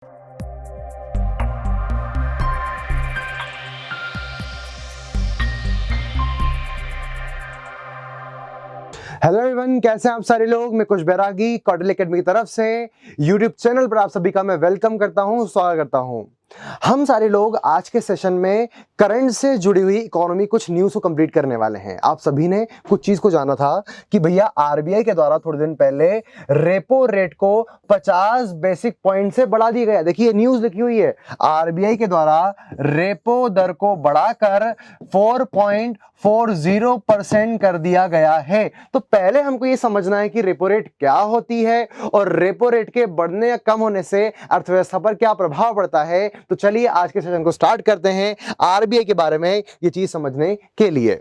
Hello everyone, कैसे हैं आप सारे लोग। मैं कुछ बैरागी कॉटल एकेडमी की तरफ से यूट्यूब चैनल पर आप सभी का मैं वेलकम करता हूं, स्वागत करता हूं। हम सारे लोग आज के सेशन में करंट से जुड़ी हुई इकोनॉमी कुछ न्यूज़ को कंप्लीट करने वाले हैं। आप सभी ने कुछ चीज़ को जाना था कि भैया आरबीआई के द्वारा थोड़े दिन पहले रेपो रेट को 50 बेसिक पॉइंट से बढ़ा दिया गया। देखिए न्यूज़ लिखी हुई है, आरबीआई के द्वारा रेपो दर को बढ़ाकर 4.40% कर दिया गया है। तो पहले हमको ये समझना है कि रेपो रेट क्या होती है और रेपो रेट के बढ़ने या कम होने से अर्थव्यवस्था पर क्या प्रभाव पड़ता है। तो चलिए आज के सेशन को स्टार्ट करते हैं आरबीआई के बारे में ये चीज समझने के लिए।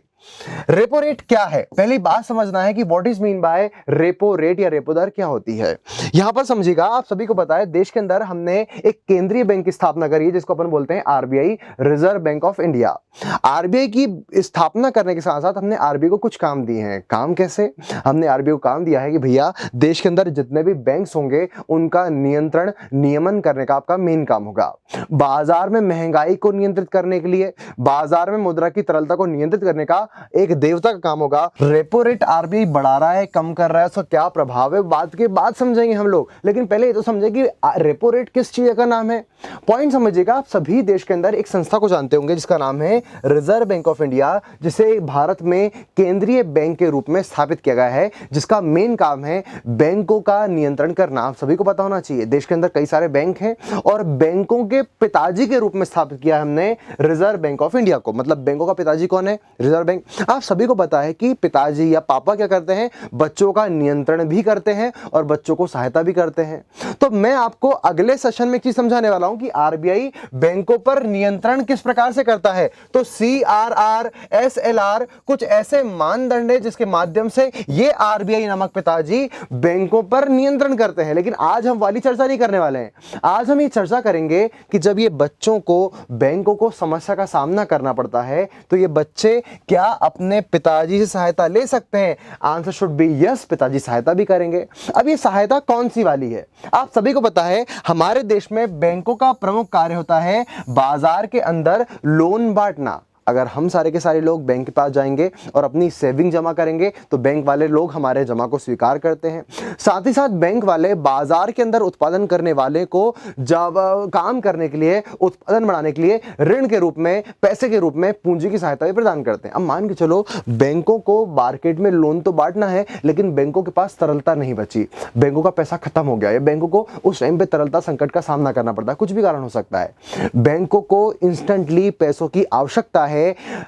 रेपो रेट क्या है, पहली बात समझना है कि what is mean by repo rate या रेपो दर क्या होती है। यहां पर समझिएगा, आप सभी को पता है देश के अंदर हमने एक केंद्रीय बैंक की स्थापना करी है जिसको अपन बोलते हैं RBI, reserve bank of India. RBI की स्थापना करने के साथ साथ हमने आरबीआई को कुछ काम दिए हैं। काम कैसे? हमने आरबीआई को काम दिया है कि भैया देश के अंदर जितने भी बैंक्स होंगे उनका नियंत्रण नियमन करने का आपका मेन काम होगा। बाजार में महंगाई को नियंत्रित करने के लिए, बाजार में मुद्रा की तरलता को नियंत्रित करने का एक देवता का काम होगा। रेपो रेट आरबीआई बढ़ा रहा है, कम कर रहा है, उसका क्या प्रभाव है, बात के बाद समझेंगे हम लोग। लेकिन पहले ये तो समझे कि रेपो रेट किस चीज का नाम है। पॉइंट समझिएगा, आप सभी देश के अंदर एक संस्था को जानते होंगे जिसका नाम है रिजर्व बैंक ऑफ इंडिया, जिसे भारत में केंद्रीय बैंक के रूप में स्थापित किया गया है, जिसका मेन काम है बैंकों का नियंत्रण करना। आप सभी को पता होना चाहिए देश के अंदर कई सारे बैंक हैं और बैंकों के पिताजी के रूप में स्थापित किया हमने रिजर्व बैंक ऑफ इंडिया को। मतलब बैंकों का पिताजी कौन है? Reserve bank. आप सभी को पता है कि पिताजी या पापा क्या करते हैं? बच्चों का नियंत्रण भी करते हैं और बच्चों को सहायता भी करते हैं। तो मैं आपको अगले सेशन में एक चीज समझाने वाला हूं कि आरबीआई बैंकों पर नियंत्रण किस प्रकार से करता है। तो सीआरआर, एसएलआर कुछ ऐसे मानदंड है जिसके माध्यम से ये आरबीआई नामक पिताजी बैंकों पर नियंत्रण करते हैं। लेकिन आज हम वाली चर्चा नहीं करने वाले हैं। आज हम ये चर्चा करेंगे कि जब ये बच्चों को बैंकों को समस्या का सामना करना पड़ता है तो ये बच्चे क्या अपने पिताजी से सहायता ले सकते हैं? आंसर शुड बी यस, पिताजी सहायता भी करेंगे। अब ये सहायता कौन सी वाली है? आप सभी को पता है हमारे देश में बैंकों का प्रमुख कार्य होता है बाजार के अंदर लोन बांटना। अगर हम सारे के सारे लोग बैंक के पास जाएंगे और अपनी सेविंग जमा करेंगे तो बैंक वाले लोग हमारे जमा को स्वीकार करते हैं। साथ ही साथ बैंक वाले बाजार के अंदर उत्पादन करने वाले को जब काम करने के लिए, उत्पादन बढ़ाने के लिए ऋण के रूप में, पैसे के रूप में पूंजी की सहायता भी प्रदान करते हैं। अब मान के चलो बैंकों को मार्केट में लोन तो बांटना है लेकिन बैंकों के पास तरलता नहीं बची, बैंकों का पैसा खत्म हो गया, या बैंकों को उस टाइम पे तरलता संकट का सामना करना पड़ता है, कुछ भी कारण हो सकता है। बैंकों को इंस्टेंटली पैसों की आवश्यकता है।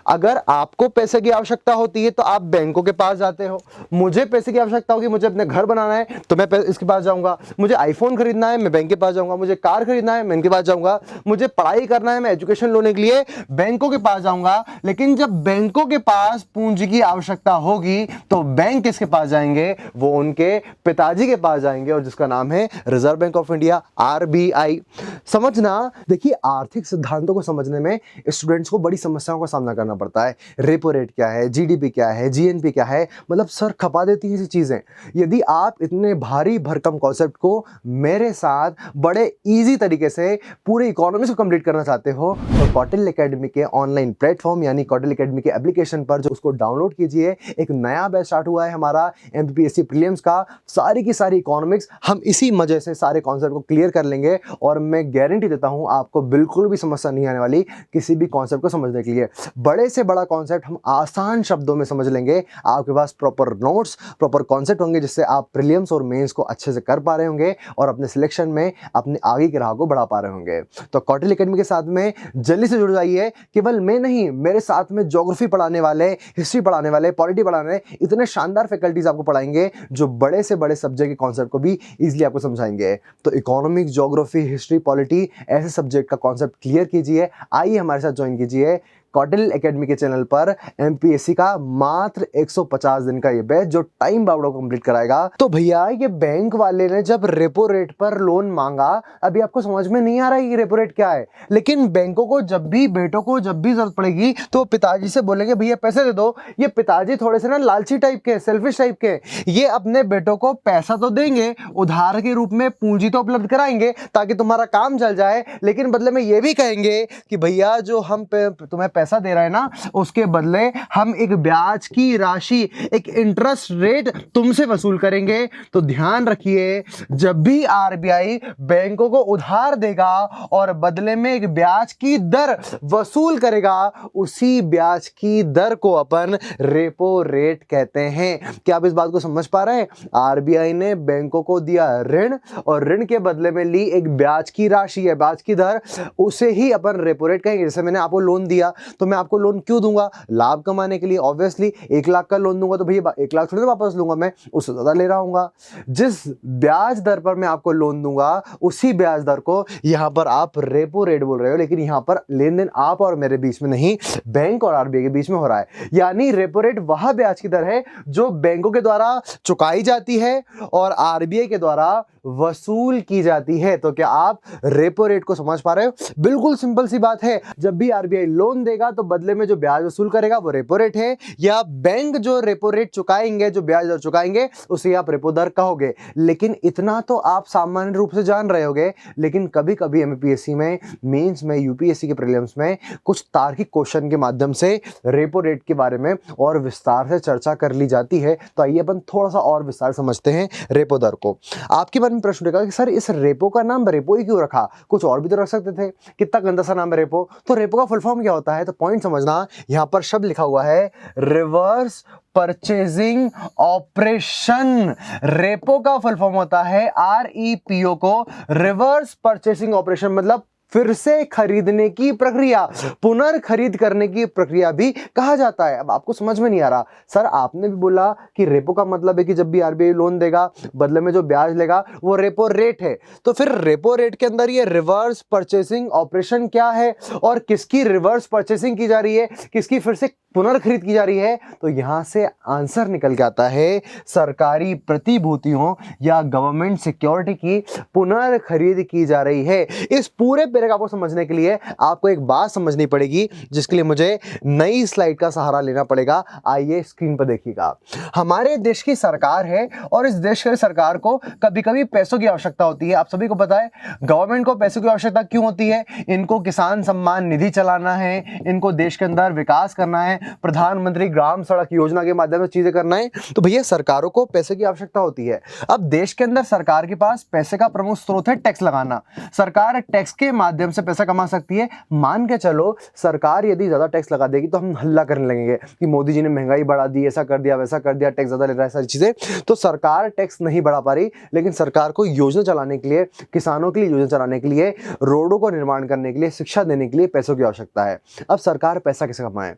अगर आपको पैसे की आवश्यकता होती है तो आप बैंकों के पास जाते हो। मुझे पैसे की आवश्यकता होगी, मुझे अपने घर बनाना है तो मैं इसके पास जाऊंगा। मुझे आईफोन खरीदना है, मैं बैंक के पास जाऊंगा। मुझे कार खरीदना है, मैं इनके पास जाऊंगा। मुझे पढ़ाई करना है, मैं एजुकेशन लोन के लिए बैंकों के पास जाऊंगा। लेकिन जब बैंकों के पास पूंजी की आवश्यकता होगी तो बैंक किसके पास जाएंगे? वो उनके पिताजी के पास जाएंगे और जिसका नाम है reserve bank of India, RBI. समझना, देखिए आर्थिक सिद्धांतों को समझने में स्टूडेंट्स को बड़ी समस्याओं का सामना करना पड़ता है। रेपो रेट क्या है, जीडीपी क्या है, जीएनपी क्या है, मतलब सर खपा देती है ये चीजें। यदि आप इतने भारी भरकम कॉन्सेप्ट को मेरे साथ बड़े इजी तरीके से पूरे इकोनॉमिक्स को कंप्लीट करना चाहते हो तो कॉटल एकेडमी के ऑनलाइन प्लेटफॉर्म यानी कॉटल एकेडमी के एप्लीकेशन पर जो उसको डाउनलोड कीजिए। एक नया बैच स्टार्ट हुआ है हमारा एमपीपीएससी प्रीलिम्स का। सारी की सारी इकोनॉमिक्स हम इसी मजे से सारे कॉन्सेप्ट को क्लियर कर लेंगे और मैं गारंटी देता हूं आपको बिल्कुल भी समस्या नहीं आने वाली किसी भी कॉन्सेप्ट को समझने के लिए। बड़े से बड़ा कॉन्सेप्ट हम आसान शब्दों में समझ लेंगे। आपके पास प्रॉपर नोट्स, प्रॉपर कॉन्सेप्ट होंगे जिससे आप प्रीलिम्स और मेंस को अच्छे से कर पा रहे होंगे और अपने सिलेक्शन में अपने आगे की राह को बढ़ा पा रहे होंगे। तो कॉटल एकेडमी के साथ में जल्दी से जुड़ जाइए। केवल मैं नहीं, मेरे साथ में ज्योग्राफी पढ़ाने वाले, हिस्ट्री पढ़ाने वाले, पॉलिटी पढ़ाने वाले, इतने शानदार फैकल्टीज आपको पढ़ाएंगे जो बड़े से बड़े सब्जेक्ट के कॉन्सेप्ट को भी इजीली आपको समझाएंगे। तो इकोनॉमिक्स, ज्योग्राफी, हिस्ट्री, पॉलिटी ऐसे सब्जेक्ट का कॉन्सेप्ट क्लियर कीजिए। आइए हमारे साथ ज्वाइन कीजिए कौटिल्य एकेडमी के चैनल पर एमपीएससी का मात्र 150 दिन का ये बैच जो टाइम बाउंड को कंप्लीट कराएगा। तो भैया ये बैंक वाले ने जब रेपो रेट पर लोन मांगा, अभी आपको समझ में नहीं आ रहा है कि रेपो रेट क्या है, लेकिन बैंकों को जब भी बेटों को जब भी जरूरत पड़ेगी तो पिताजी से बोलेंगे भैया पैसे दे दो। ये पिताजी थोड़े से ना लालची टाइप के, सेल्फिश टाइप के, ये अपने बेटों को पैसा तो देंगे, उधार के रूप में पूंजी तो उपलब्ध कराएंगे ताकि तुम्हारा काम चल जाए, लेकिन बदले में ये भी कहेंगे कि भैया जो हम तुम्हें पैसा दे रहे हैं ना, उसके बदले हम एक ब्याज की राशि, एक इंटरेस्ट रेट तुमसे वसूल करेंगे। तो ध्यान रखिए, जब भी आरबीआई बैंकों को उधार देगा और बदले में एक ब्याज की दर वसूल करेगा, उसी ब्याज की दर को अपन रेपो रेट कहते हैं। क्या आप इस बात को समझ पा रहे हैं? आरबीआई ने बैंकों को दिया ऋण और ऋण के बदले में ली एक ब्याज की राशि है, ब्याज की दर, उसे ही अपन रेपो रेट कहेंगे। जैसे मैंने आपको लोन दिया तो मैं आपको लोन क्यों दूंगा? लाभ कमाने के लिए। ऑब्वियसली 1 लाख का लोन दूंगा तो भैया 1 लाख थोड़ी वापस लूंगा, मैं उससे ज्यादा ले रहा हूँ। जिस ब्याज दर पर मैं आपको लोन दूंगा उसी ब्याज दर को यहां पर आप रेपो रेट बोल रहे हो, लेकिन यहां पर लेन देन आप और मेरे बीच में नहीं, बैंक और आरबीआई के बीच में हो रहा है। यानी रेपो रेट वह ब्याज की दर है जो बैंकों के द्वारा चुकाई जाती है और आरबीआई के द्वारा वसूल की जाती है। तो क्या आप रेपो रेट को समझ पा रहे हो? बिल्कुल सिंपल सी बात है, जब भी आरबीआई लोन देगा तो बदले में जो ब्याज वसूल करेगा वो रेपो रेट है, या बैंक जो रेपो रेट चुकाएंगे, जो ब्याज दर चुकाएंगे, उसे आप रेपो दर कहोगे। लेकिन इतना तो आप सामान्य रूप से जान रहे होगे, लेकिन कभी कभी एमपीएससी में, मेंस में, यूपीएससी के प्रीलिम्स में कुछ तार्किक क्वेश्चन के माध्यम से रेपो रेट के बारे में और विस्तार से चर्चा कर ली जाती है। तो आइए अपन थोड़ा सा और विस्तार समझते हैं रेपो दर को। आपके मन में प्रश्न उठेगा कि सर इस रेपो का नाम रेपो ही क्यों रखा, कुछ और भी तो रख सकते थे, कितना गंदा सा नाम है रेपो। तो रेपो का फुल फॉर्म क्या होता है? तो पॉइंट समझना, यहां पर शब्द लिखा हुआ है रिवर्स परचेजिंग ऑपरेशन। रेपो का फुल फॉर्म होता है आरईपीओ को, रिवर्स परचेसिंग ऑपरेशन, मतलब फिर से खरीदने की प्रक्रिया, पुनर्खरीद करने की प्रक्रिया भी कहा जाता है। अब आपको समझ में नहीं आ रहा, सर आपने भी बोला कि रेपो का मतलब है कि जब भी आरबीआई लोन देगा बदले में जो ब्याज लेगा वो रेपो रेट है, तो फिर रेपो रेट के अंदर ये रिवर्स परचेसिंग ऑपरेशन क्या है और किसकी रिवर्स परचेसिंग की जा रही है, किसकी फिर से पुनर्खरीद की जा रही है? तो यहां से आंसर निकल के आता है सरकारी प्रतिभूतियों या गवर्नमेंट सिक्योरिटी की पुनर्खरीद की जा रही है। इस पूरे पैराग्राफ को समझने के लिए आपको एक बात समझनी पड़ेगी, जिसके लिए मुझे नई स्लाइड का सहारा लेना पड़ेगा। आइए स्क्रीन पर देखिएगा। हमारे देश की सरकार है और इस देश की सरकार को कभी कभी पैसों की आवश्यकता होती है। आप सभी को पता है गवर्नमेंट को पैसों की आवश्यकता क्यों होती है? इनको किसान सम्मान निधि चलाना है, इनको देश के अंदर विकास करना है, प्रधानमंत्री ग्राम सड़क योजना के माध्यम से चीजें करना है। तो भैया सरकारों को पैसे की आवश्यकता होती है। अब देश के अंदर सरकार के पास पैसे का प्रमुख स्रोत है टैक्स लगाना। सरकार टैक्स के माध्यम से पैसा कमा सकती है। मान के चलो सरकार यदि ज्यादा टैक्स लगा देगी तो हम हल्ला करने लगेंगे कि मोदी जी ने महंगाई बढ़ा दी, ऐसा कर दिया, वैसा कर दिया, टैक्स ज्यादा ले रहा है, सारी चीजें। तो सरकार टैक्स नहीं बढ़ा पा रही, लेकिन सरकार को योजना चलाने के लिए, किसानों के लिए योजना चलाने के लिए, रोडों को निर्माण करने के लिए, शिक्षा देने के लिए पैसों की आवश्यकता है। अब सरकार पैसा कैसे कमाए?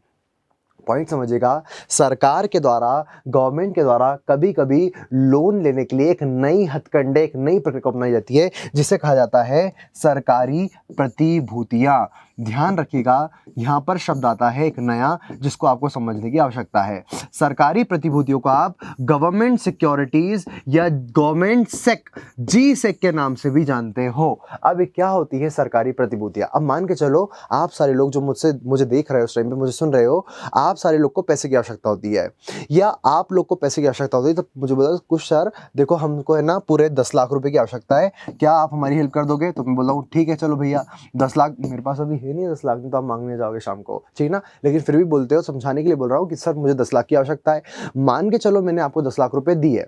पॉइंट समझिएगा, सरकार के द्वारा, गवर्नमेंट के द्वारा कभी कभी लोन लेने के लिए एक नई हथकंडे, एक नई प्रक्रिया अपनाई जाती है, जिसे कहा जाता है सरकारी प्रतिभूतियां। ध्यान रखिएगा, यहां पर शब्द आता है एक नया, जिसको आपको समझने की आवश्यकता है। सरकारी प्रतिभूतियों को आप गवर्नमेंट सिक्योरिटीज या गवर्नमेंट सेक, जी सेक के नाम से भी जानते हो। अब क्या होती है सरकारी प्रतिभूतियां? अब मान के चलो आप सारे लोग जो मुझे देख रहे हो, उस टाइम पे मुझे सुन रहे हो, आप सारे लोग को पैसे की आवश्यकता होती है, या आप लोग को पैसे की आवश्यकता होती है, तो मुझे बता कुछ सर देखो हमको है ना पूरे 10 लाख रुपए की आवश्यकता है, क्या आप हमारी हेल्प कर दोगे? तो मैं बोल रहा हूँ ठीक है चलो भैया 10 लाख मेरे पास अभी है नहीं, 10 लाख तो आप मांगने जाओगे शाम को, ठीक ना, लेकिन फिर भी बोलते हो, समझाने के लिए बोल रहा हूँ कि सर मुझे 10 लाख की आवश्यकता है। मान के चलो मैंने आपको 10 लाख रुपए दिए।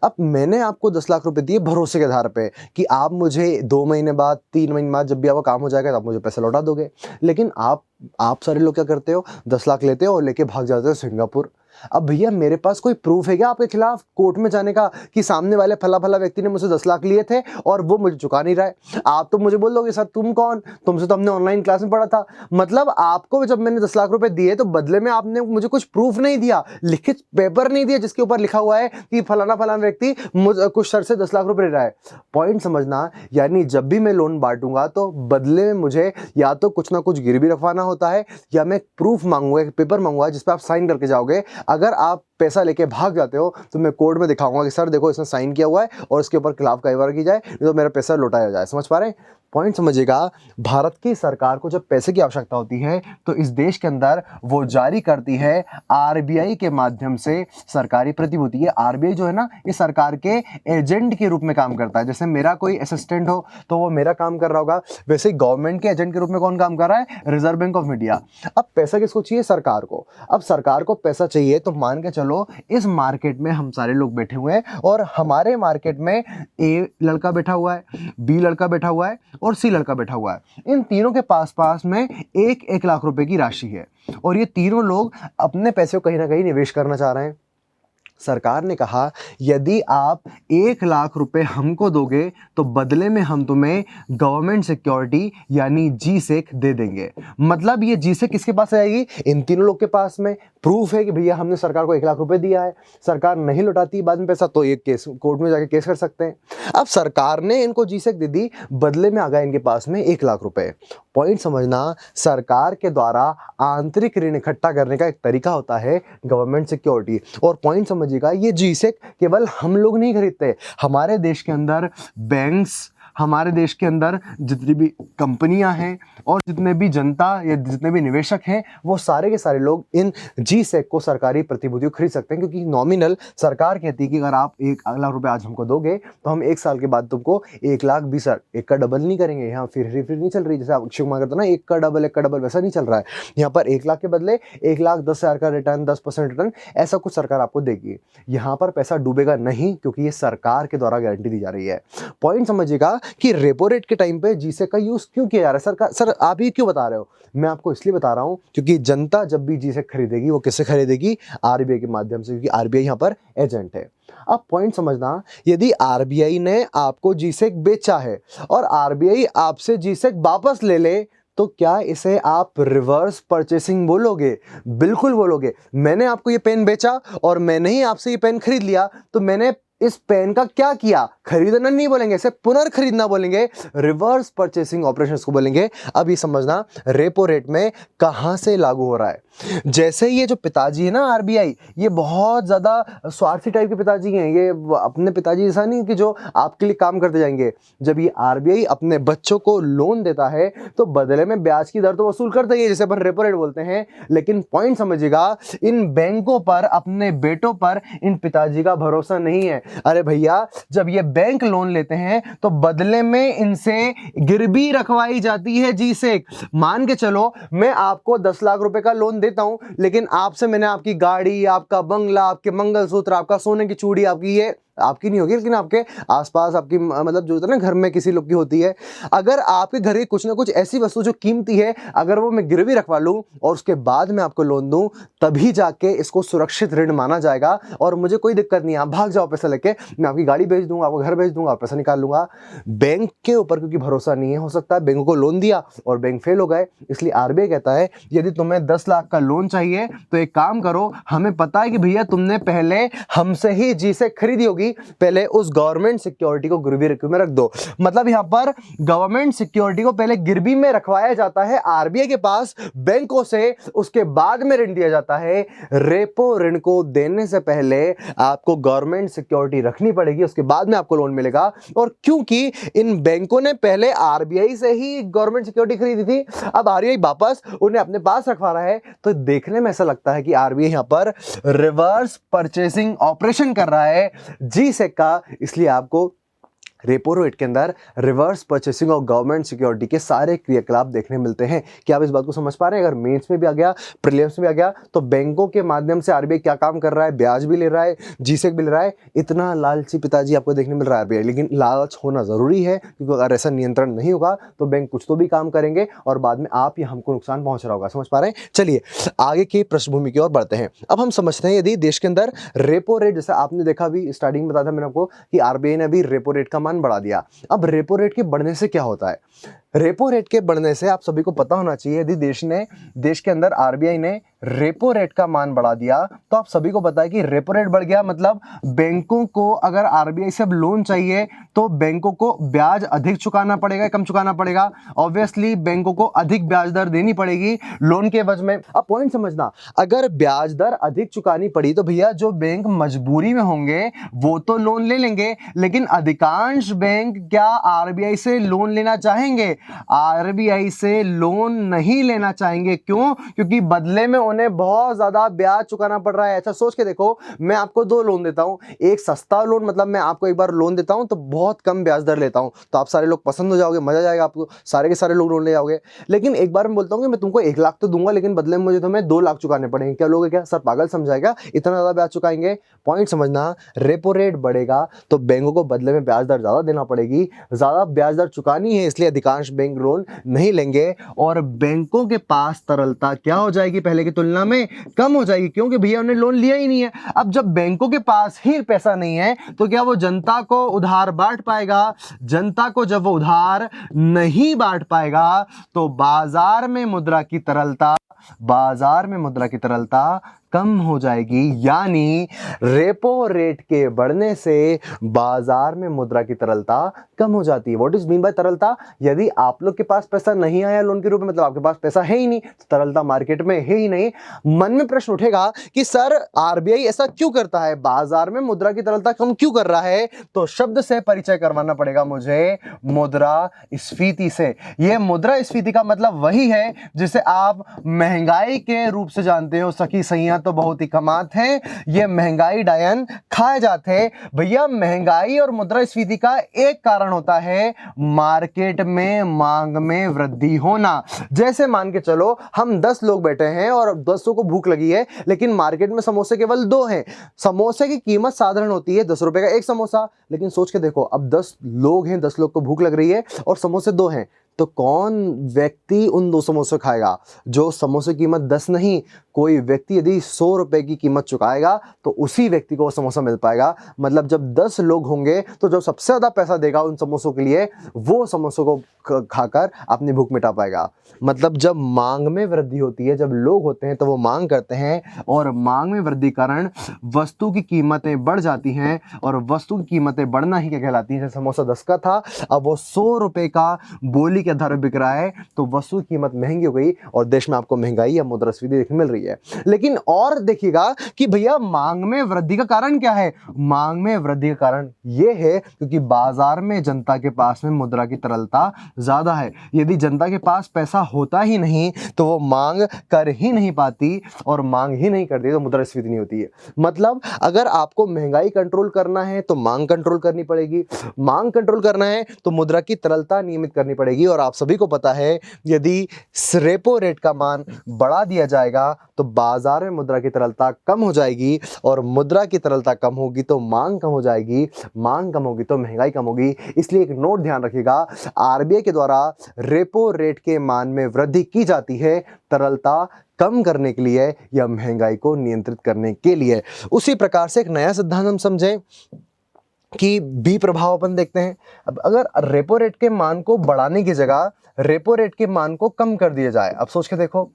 अब मैंने आपको 10 लाख रुपए दिए भरोसे के आधार पे कि आप मुझे 2 महीने बाद, 3 महीने बाद जब भी आपका काम हो जाएगा तो आप मुझे पैसे लौटा दोगे। लेकिन आप सारे लोग क्या करते हो, 10 लाख लेते हो और लेके भाग जाते हो सिंगापुर। अब भैया मेरे पास कोई प्रूफ है क्या आपके खिलाफ कोर्ट में जाने का कि सामने वाले फला फला व्यक्ति ने मुझसे 10 लाख लिए थे और वो मुझे चुका नहीं रहा है? आप तो मुझे बोल दोगे सर तुम कौन, तुमसे तो हमने ऑनलाइन क्लास में पढ़ा था। मतलब आपको जब मैंने 10 लाख रुपए दिए तो बदले में आपने मुझे कुछ प्रूफ नहीं दिया, लिखित पेपर नहीं दिया जिसके ऊपर लिखा हुआ है कि फलाना फलाना व्यक्ति कुछ सर से 10 लाख रुपए ले रहा है। पॉइंट समझना, यानी जब भी मैं लोन बांटूंगा तो बदले में मुझे या तो कुछ ना कुछ गिरवी रखवाना होता है या मैं प्रूफ मांगूंगा, एक पेपर मांगूंगा जिस पर आप साइन करके जाओगे। अगर आप पैसा लेके भाग जाते हो तो मैं कोर्ट में दिखाऊंगा कि सर देखो इसने साइन किया हुआ है और इसके ऊपर खिलाफ कार्रवाई की जाए, नहीं तो मेरा पैसा लौटाया जाए। समझ पा रहे हैं? पॉइंट समझिएगा, भारत की सरकार को जब पैसे की आवश्यकता होती है तो इस देश के अंदर वो जारी करती है आरबीआई के माध्यम से सरकारी प्रतिभूति। ये आरबीआई जो है ना, ये सरकार के एजेंट के रूप में काम करता है। जैसे मेरा कोई असिस्टेंट हो तो वो मेरा काम कर रहा होगा, वैसे ही गवर्नमेंट के एजेंट के रूप में कौन काम कर रहा है? Reserve bank of India. अब पैसा किसको चाहिए? सरकार को। अब सरकार को पैसा चाहिए तो मान के चलो इस मार्केट में हम सारे लोग बैठे हुए हैं और हमारे मार्केट में ए लड़का बैठा हुआ है, बी लड़का बैठा हुआ है और सी लड़का बैठा हुआ है। इन तीनों के पास में 1 लाख रुपए की राशि है और ये तीनों लोग अपने पैसे को कहीं ना कहीं निवेश करना चाह रहे हैं। सरकार ने कहा यदि आप 1 लाख रुपए हमको दोगे तो बदले में हम तुम्हें गवर्नमेंट सिक्योरिटी यानी जीसेक दे देंगे। मतलब ये जीसेक किसके पास आएगी? इन तीनों लोग के पास में। प्रूफ है कि भैया हमने सरकार को 1 लाख रुपए दिया है, सरकार नहीं लौटाती बाद में पैसा तो ये केस कोर्ट में जाके केस कर सकते हैं। अब सरकार ने इनको जीसेक दे दी, बदले में आ गया इनके पास में 1 लाख रुपए। पॉइंट समझना, सरकार के द्वारा आंतरिक ऋण इकट्ठा करने का एक तरीका होता है गवर्नमेंट सिक्योरिटी। और पॉइंट समझिएगा, ये जीसेक केवल हम लोग नहीं खरीदते, हमारे देश के अंदर बैंक्स, हमारे देश के अंदर जितनी भी कंपनियां हैं और जितने भी जनता या जितने भी निवेशक हैं वो सारे के सारे लोग इन जीसेक को सरकारी प्रतिभूतियों खरीद सकते हैं। क्योंकि नॉमिनल सरकार कहती है कि अगर आप 1 लाख रुपए आज हमको दोगे तो हम 1 साल के बाद तुमको 1 लाख भी, सर 1 का डबल नहीं करेंगे, यहाँ फिर नहीं चल रही जैसे आप अक्षय कुमार करते ना 1 का डबल वैसा नहीं चल रहा है। यहाँ पर 1 लाख के बदले 1,10,000 का रिटर्न, 10% रिटर्न, ऐसा कुछ सरकार आपको देगी। यहाँ पर पैसा डूबेगा नहीं क्योंकि ये सरकार के द्वारा गारंटी दी जा रही है। पॉइंट समझिएगा कि रेपो रेट के टाइम पे जीसेक का यूज क्यों किया जा रहा है? सर आप ये क्यों बता रहे हो? मैं आपको इसलिए बता रहा हूं क्योंकि जनता जब भी जीसेक खरीदेगी वो किससे खरीदेगी? आरबीआई के माध्यम से, क्योंकि आरबीआई यहां पर एजेंट है। अब पॉइंट समझना, यदि आरबीआई ने आपको जीसेक बेचा है और आरबीआई आपसे जीसेक वापस ले ले तो क्या इसे आप रिवर्स परचेसिंग बोलोगे? बिल्कुल बोलोगे। मैंने आपको ये पेन बेचा और मैंने ही आपसे ये पेन खरीद लिया तो मैंने इस पेन का क्या किया? खरीदना नहीं बोलेंगे, इसे पुनर्खरीदना बोलेंगे, रिवर्स परचेसिंग ऑपरेशंस को बोलेंगे। अब ये समझना रेपो रेट में कहां से लागू हो रहा है। जैसे ये जो पिताजी है ना आरबीआई, ये बहुत ज्यादा स्वार्थी टाइप के पिताजी हैं। ये अपने पिताजी ऐसा नहीं कि जो आपके लिए काम करते जाएंगे। जब ये आरबीआई अपने बच्चों को लोन देता है तो बदले में ब्याज की दर तो वसूल करता ही है, जैसे अपन रेपो रेट बोलते हैं। लेकिन पॉइंट समझिएगा, इन बैंकों पर, अपने बेटों पर इन पिताजी का भरोसा नहीं है। अरे भैया, जब ये बैंक लोन लेते हैं तो बदले में इनसे गिरवी रखवाई जाती है जीसेक। मान के चलो मैं आपको 10 लाख रुपए का लोन देता हूं, लेकिन आपसे मैंने आपकी गाड़ी, आपका बंगला, आपके मंगलसूत्र, आपका सोने की चूड़ी, आपकी ये आपकी नहीं होगी लेकिन आपके आसपास आपकी मतलब जो होता है ना घर में किसी लोग की होती है, अगर आपके घर की कुछ ना कुछ ऐसी वस्तु जो कीमती है अगर वो मैं गिरवी रखवा लूं और उसके बाद मैं आपको लोन दूं, तभी जाके इसको सुरक्षित ऋण माना जाएगा और मुझे कोई दिक्कत नहीं है। आप भाग जाओ पैसा लेके, मैं आपकी गाड़ी बेच दूंगा, आपको घर बेच दूंगा, पैसा निकाल लूंगा। बैंक के ऊपर क्योंकि भरोसा नहीं है, हो सकता है बैंकों को लोन दिया और बैंक फेल हो गए, इसलिए आरबीआई कहता है यदि तुम्हें 10 लाख का लोन चाहिए तो एक काम करो, हमें पता है कि भैया तुमने पहले हमसे ही जीसेक खरीदी होगी, पहले उस गवर्नमेंट सिक्योरिटी को गिरवी में रख दो। मतलब यहां पर गवर्नमेंट सिक्योरिटी को पहले गिरवी में रखवाया जाता है आरबीआई के पास बैंकों से, उसके बाद में ऋण दिया जाता है। रेपो ऋण को देने से पहले आपको गवर्नमेंट सिक्योरिटी रखनी पड़ेगी, उसके बाद में आपको लोन मिलेगा। और क्योंकि इन बैंकों ने पहले आरबीआई से ही गवर्नमेंट सिक्योरिटी खरीदी थी, अब आरबीआई वापस उन्हें अपने पास रखवा रहा है, तो देखने में ऐसा लगता है कि आरबीआई यहां पर रिवर्स परचेसिंग ऑपरेशन कर रहा है जीसेक का। इसलिए आपको रेपो रेट के अंदर रिवर्स परचेसिंग और गवर्नमेंट सिक्योरिटी के सारे क्रियाकलाप देखने मिलते हैं। क्या आप इस बात को समझ पा रहे हैं? अगर मेंस में भी आ गया, प्रीलिम्स में भी आ गया, तो बैंकों के माध्यम से आरबीआई क्या काम कर रहा है, ब्याज भी ले रहा है, जीसेक भी ले रहा है। इतना लालची पिताजी आपको देखने मिल रहा है आरबीआई, लेकिन लालच होना जरूरी है, क्योंकि अगर ऐसा नियंत्रण नहीं होगा तो बैंक कुछ तो भी काम करेंगे और बाद में आप या हमको नुकसान पहुंच रहा होगा। समझ पा रहे हैं? चलिए आगे की पृष्ठभूमि की ओर बढ़ते हैं। अब हम समझते हैं, यदि देश के अंदर रेपो रेट, जैसे आपने देखा अभी स्टार्टिंग में बताया था मैंने आपको कि आरबीआई ने अभी रेपो रेट का मान बढ़ा दिया। अब रेपो रेट के बढ़ने से क्या होता है? रेपो रेट के बढ़ने से आप सभी को पता होना चाहिए, यदि देश के अंदर आरबीआई ने रेपो रेट का मान बढ़ा दिया तो आप सभी को पता है कि रेपो रेट बढ़ गया मतलब बैंकों को अगर आरबीआई से अब लोन चाहिए तो बैंकों को ब्याज अधिक चुकाना पड़ेगा, कम चुकाना पड़ेगा। ऑब्वियसली बैंकों को अधिक ब्याज दर देनी पड़ेगी लोन के एवज में। अब पॉइंट समझना, अगर ब्याज दर अधिक चुकानी पड़ी तो भैया जो बैंक मजबूरी में होंगे वो तो लोन ले लेंगे, लेकिन अधिकांश बैंक क्या आरबीआई से लोन लेना चाहेंगे? आरबीआई से लोन नहीं लेना चाहेंगे। क्यों? क्योंकि बदले में उन्हें बहुत ज्यादा ब्याज चुकाना पड़ रहा है। अच्छा सोच के देखो, मैं आपको दो लोन देता हूं, एक सस्ता लोन, मतलब मैं आपको एक बार लोन देता हूं तो बहुत कम ब्याज दर लेता हूं, तो आप सारे लोग पसंद हो जाओगे, मजा जाएगा आपको, सारे के सारे लोग लोन ले जाओगे। लेकिन एक बार मैं बोलता हूं कि मैं तुमको 1 लाख तो दूंगा, लेकिन बदले में मुझे तुम्हें 2 लाख चुकाने पड़ेंगे। क्या लोगे? क्या सर पागल समझाएगा, इतना ज्यादा ब्याज चुकाएंगे? पॉइंट समझना, रेपो रेट बढ़ेगा तो बैंकों को बदले में ब्याज दर ज्यादा देना पड़ेगी, ज्यादा ब्याज दर चुकानी है, इसलिए अधिकांश बैंक लोन नहीं लेंगे और बैंकों के पास तरलता क्या हो जाएगी? पहले की तुलना में कम हो जाएगी। क्योंकि भैया उन्हें लोन लिया ही नहीं है। अब जब बैंकों के पास ही पैसा नहीं है तो क्या वो जनता को उधार बांट पाएगा? जनता को जब वो उधार नहीं बांट पाएगा तो बाजार में मुद्रा की तरलता कम हो जाएगी। यानी रेपो रेट के बढ़ने से बाजार में मुद्रा की तरलता कम हो जाती है। व्हाट इज मीन बाय तरलता? यदि आप लोग के पास पैसा नहीं आया लोन के रूप में, मतलब आपके पास पैसा है ही नहीं, तो तरलता मार्केट में है ही नहीं। मन में प्रश्न उठेगा कि सर आरबीआई ऐसा क्यों करता है, बाजार में मुद्रा की तरलता कम क्यों कर रहा है? तो शब्द से परिचय करवाना पड़ेगा मुझे, मुद्रास्फीति से। यह मुद्रास्फीति का मतलब वही है जिसे आप महंगाई के रूप से जानते हो। सखी सैया तो बहुत ही कमात है, ये महंगाई डायन खाए जाते हैं। भैया महंगाई और मुद्रास्फीति का एक कारण होता है मार्केट में मांग में वृद्धि होना। जैसे मान के चलो हम 10 लोग बैठे हैं और 10 को भूख लगी है, लेकिन मार्केट में समोसे केवल 2 हैं। समोसे की कीमत साधारण होती है 10 रुपए का एक समोसा, लेकिन सोच के देखो अब 10 लोग हैं, 10 लोग को भूख लग रही है और समोसे 2 हैं, तो कौन व्यक्ति उन 2 समोसे खाएगा? जो समोसे की कीमत 10 नहीं, कोई व्यक्ति यदि 100 रुपए की कीमत चुकाएगा तो उसी व्यक्ति को वो समोसा मिल पाएगा। मतलब जब 10 लोग होंगे तो जो सबसे ज्यादा पैसा देगा उन समोसों के लिए, वो समोसों को खाकर अपनी भूख मिटा पाएगा। मतलब जब मांग में वृद्धि होती है, जब लोग होते हैं तो वो मांग करते हैं और मांग में वृद्धि कारण वस्तु की कीमतें बढ़ जाती हैं और वस्तु की कीमतें बढ़ना ही क्या कहलाती है? जैसे समोसा 10 का था, अब वो 100 रुपए का बोली के आधार पर बिक रहा है, तो वस्तु की कीमत महंगी हो गई और देश में आपको महंगाई या मुद्रास्फीति देखने मिल रही है। लेकिन और देखिएगा कि भैया मांग में वृद्धि का कारण क्या है? मांग में वृद्धि का कारण यह है क्योंकि बाजार में जनता के पास में मुद्रा की तरलता ज्यादा है। यदि जनता के पास पैसा होता ही नहीं तो वो मांग कर ही नहीं पाती, और मांग ही नहीं करती तो मुद्रास्फीति नहीं होती है। मतलब अगर आपको महंगाई कंट्रोल करना है तो मांग कंट्रोल करनी पड़ेगी, मांग कंट्रोल करना है तो मुद्रा की तरलता नियमित करनी पड़ेगी। और आप सभी को पता है यदि रेपो रेट का मान बढ़ा दिया जाएगा तो बाजार में मुद्रा की तरलता कम हो जाएगी, और मुद्रा की तरलता कम होगी तो मांग कम हो जाएगी, मांग कम होगी तो महंगाई कम होगी। इसलिए एक नोट ध्यान रखिएगा, आरबीआई के द्वारा रेपो रेट के मान में वृद्धि की जाती है तरलता कम करने के लिए या महंगाई को नियंत्रित करने के लिए। उसी प्रकार से एक नया सिद्धांत हम समझें कि बी प्रभाव अपन देखते हैं। अब अगर रेपो रेट के मान को बढ़ाने की जगह रेपो रेट के मान को कम कर दिया जाए, अब सोच के देखो,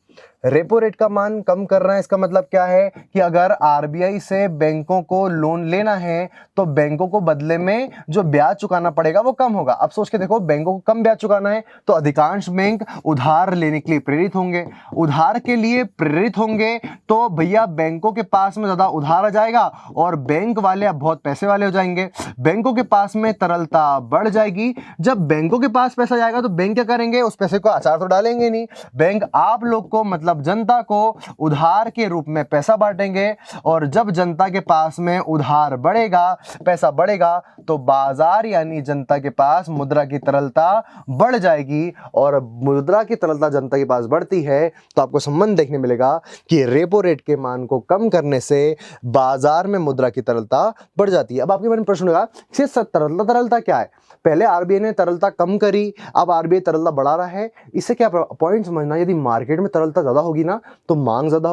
रेपो रेट का मान कम कर रहे हैं, इसका मतलब क्या है कि अगर आरबीआई से बैंकों को लोन लेना है तो बैंकों को बदले में जो ब्याज चुकाना पड़ेगा वो कम होगा। अब सोच के देखो, बैंकों को कम ब्याज चुकाना है तो अधिकांश बैंक उधार लेने के लिए प्रेरित होंगे। उधार के लिए प्रेरित होंगे तो भैया बैंकों के पास में ज्यादा उधार आ जाएगा और बैंक वाले अब बहुत पैसे वाले हो जाएंगे, बैंकों के पास में तरलता बढ़ जाएगी। जब बैंकों के पास पैसा जाएगा तो बैंक क्या करेंगे? उस पैसे को अचार तो डालेंगे नहीं, बैंक आप लोग को मतलब मतलब जनता को उधार के रूप में पैसा बांटेंगे, और जब जनता के पास में उधार बढ़ेगा, पैसा बढ़ेगा, तो बाजार यानी जनता के पास मुद्रा की तरलता बढ़ जाएगी। और मुद्रा की तरलता जनता के पास बढ़ती है तो आपको संबंध देखने मिलेगा कि रेपो रेट के मान को कम करने से बाजार में मुद्रा की तरलता बढ़ जाती है। अब आपके मन में प्रश्न होगा कि तरलता क्या है? पहले आरबीआई ने तरलता कम करी, अब आरबीआई तरलता बढ़ा रहा है। इससे क्या पॉइंट समझना, यदि मार्केट में तरलता ज़्यादा होगी ना तो मांग ज़्यादा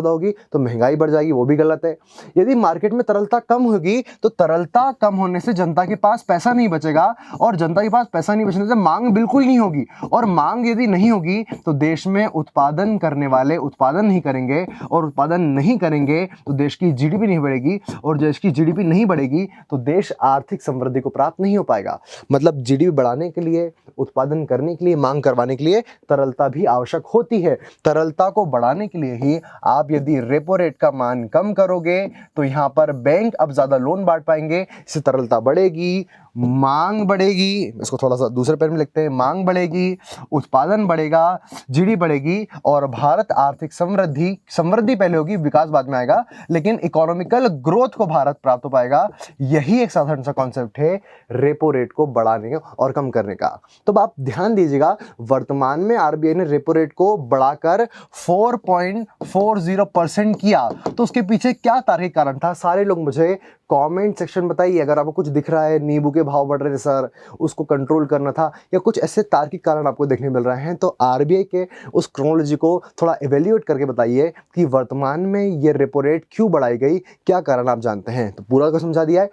होगी तो महंगाई बढ़ जाएगी, वो भी गलत है। यदि मार्केट में तरलता कम होगी तो तरलता कम होने से जनता के पास पैसा नहीं बचेगा, और जनता के पास पैसा नहीं बचने से मांग बिल्कुल नहीं होगी, और मांग यदि नहीं होगी तो देश में उत्पादन करने वाले उत्पादन नहीं करेंगे, और उत्पादन नहीं करेंगे तो देश की जीडीपी नहीं बढ़ेगी, और देश की जीडीपी नहीं बढ़ेगी तो देश आर्थिक समृद्धि को प्राप्त नहीं हो पाएगा। मतलब जीडीपी बढ़ाने के लिए, उत्पादन करने के लिए, मांग करवाने के लिए तरलता भी आवश्यक होती है। तरलता को बढ़ाने के लिए ही आप यदि रेपो रेट का मान कम करोगे तो यहां पर बैंक अब ज्यादा लोन बांट पाएंगे, इससे तरलता बढ़ेगी, मांग बढ़ेगी। इसको थोड़ा सा दूसरे पेन में लिखते हैं, मांग बढ़ेगी, उत्पादन बढ़ेगा, जीडीपी बढ़ेगी, और भारत आर्थिक समृद्धि पहले होगी, विकास बाद में आएगा, लेकिन इकोनॉमिकल ग्रोथ को भारत प्राप्त हो पाएगा। यही एक साधारण सा कॉन्सेप्ट है रेपो रेट को बढ़ाने और कम करने का। तो आप ध्यान दीजिएगा, वर्तमान में आरबीआई ने रेपो रेट को बढ़ाकर 4.40% किया, तो उसके पीछे क्या तार्किक कारण था? सारे लोग मुझे कमेंट सेक्शन बताइए। अगर आपको कुछ दिख रहा है, नींबू के भाव बढ़ रहे थे सर, उसको कंट्रोल करना था, या कुछ ऐसे तार्किक कारण आपको देखने मिल रहे हैं, तो आरबीआई के उस क्रोनोलॉजी को थोड़ा इवेल्युएट करके बताइए कि वर्तमान में ये रेपो रेट क्यों बढ़ाई गई, क्या कारण आप जानते हैं। तो पूरा को समझा दिया है।